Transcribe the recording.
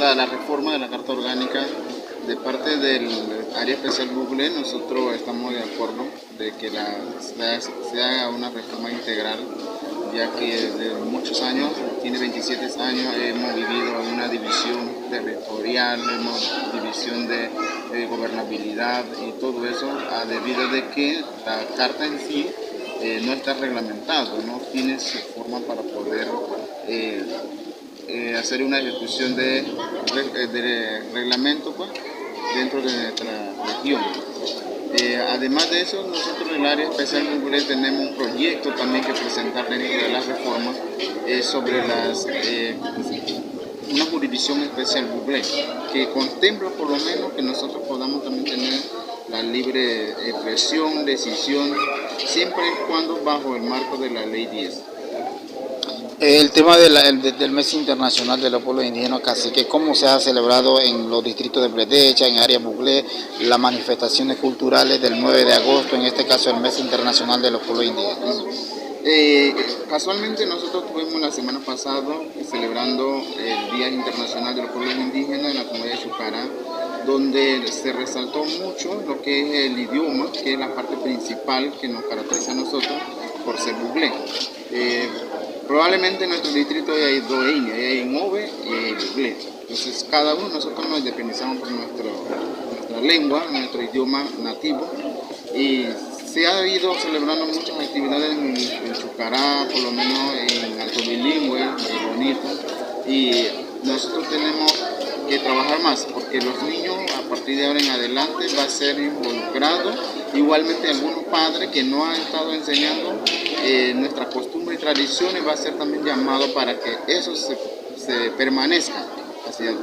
la reforma de la Carta Orgánica, de parte del Área Especial Bucle, nosotros estamos de acuerdo de que se haga una reforma integral, ya que desde muchos años, tiene 27 años, hemos vivido una división territorial, división de gobernabilidad y todo eso, debido de que la Carta en sí no está reglamentado, no tiene su forma para poder hacer una ejecución de reglamento, pues, dentro de nuestra región. Además de eso, nosotros en el área especial Bucle tenemos un proyecto también que presentar dentro de las reformas sobre una jurisdicción especial Bucle, que contempla por lo menos que nosotros podamos también tener la libre expresión, decisión, siempre y cuando bajo el marco de la Ley 10. El tema del Mes Internacional de los Pueblos Indígenas Cacique, ¿cómo se ha celebrado en los distritos de Pledecha, en área Bucle, las manifestaciones culturales del 9 de agosto, en este caso el Mes Internacional de los Pueblos Indígenas? Casualmente nosotros estuvimos la semana pasada celebrando el Día Internacional de los Pueblos Indígenas en la comunidad de Chucará, donde se resaltó mucho lo que es el idioma, que es la parte principal que nos caracteriza a nosotros por ser bugle. Probablemente en nuestro distrito hay dos etnias, hay Inove y Bugle. Entonces cada uno de nosotros nos independizamos por nuestra lengua, nuestro idioma nativo, y se ha ido celebrando muchas actividades en Chucará, por lo menos en Alto Bilingüe, muy bonito, y nosotros tenemos que trabajar más, porque los niños a partir de ahora en adelante va a ser involucrado, igualmente algunos padres que no han estado enseñando nuestras costumbres y tradiciones, va a ser también llamado para que eso se permanezca hacia